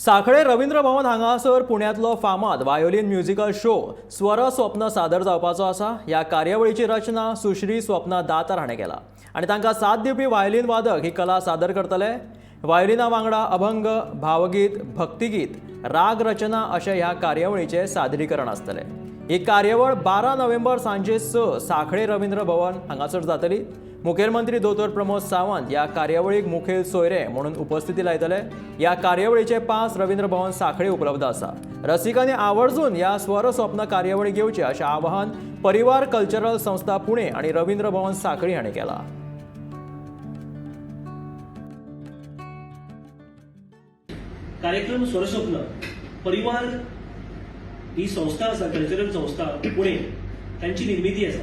साखळे रवींद्र भवन हांगासर पुण्यातलो फामाद violin musical show स्वर स्वप्न सादर जावपाचो आसा। ह्या कार्यावळीची रचना सुश्री स्वप्ना दातार हाणें केला आनी तांकां साथ दिवपी वायोलिन वादक ही कला सादर करतले। वायोलिना वांगडा अभंग, भावगीत, भक्तिगीत, राग रचना अशें ह्या कार्यावळीचे सादरीकरण आसतले। ही कार्यावळ 12 नोव्हेंबर सांजे 6 साखळे रवींद्र भवन हांगासर जातली। मुखेलमंत्री दोतोर प्रमोद सावंत ह्या कार्यावळीक मुखेल सोयरे म्हणून उपस्थिती लायतले। ह्या कार्यावळीचे पास रवींद्र भवन साखळे उपलब्ध आसा। रसिकांनी आवर्जून ह्या स्वर स्वप्न कार्यावळी घेवचे अशें आवाहन परिवार कल्चरल संस्था पुणे आणि रवींद्र भवन साखळी हांणी केला। कार्यक्रम स्वरस्वप्न परिवार ही संस्था आसा, कल्चरल संस्था पुणे त्यांची निर्मिती आसा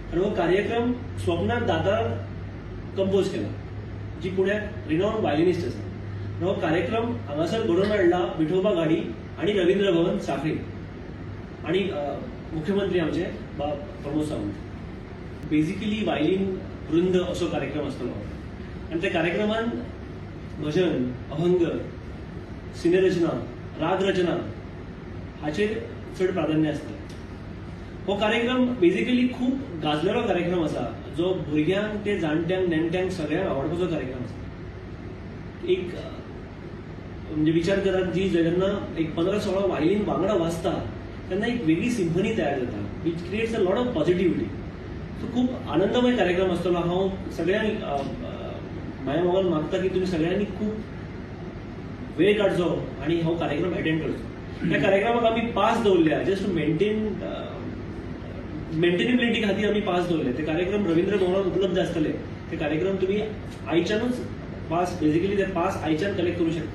आणि हो कार्यक्रम स्वप्ना दातार कंपोज केला, जी पुण्यात रिनॉन वायलिनिस्ट आसा। हो कार्यक्रम हांगासर घडोवन हाडला विठोबा घाडी आणि रवींद्र भवन साखळी आणि मुख्यमंत्री आमचे प्रमोद सावंत। बेसिकली वायलिन वृंद असो कार्यक्रम आसतलो आणि त्या कार्यक्रमान भजन, अभंग, सिनेरचना, राग रचना हाचेर चड प्राधान्य आसता। हो कार्यक्रम बेसिकली खूप गाजलेलो कार्यक्रम आसा, जो भुरग्यांक ते जाणट्यांक नेणट्यांक सगळ्यांक आवडपाचो कार्यक्रम आसा। एक म्हणजे विचार करात, जी जेन्ना एक 15-16 वायलिन वांगडा वाजता तेन्ना एक वेगळी सिम्फनी तयार जाता, which creates a lot of positivity. So खूप आनंदमय कार्यक्रम आसतलो। हांव सगळ्यांक माया मोगान मागता की तुम्ही सगळ्यांनी खूप वेळ काढचो आणि हो कार्यक्रम अटेंड करचो। ह्या कार्यक्रमाक आमी पास दवरल्या जस्ट टू मेंटेनेबिलिटी खातीर आमी पास दवरले। ते कार्यक्रम रवींद्र भवनात उपलब्ध आसतले। ते कार्यक्रम तुम्ही आयच्यानूच पास बेसिकली ते पास आयच्यान कलेक्ट करू शकता।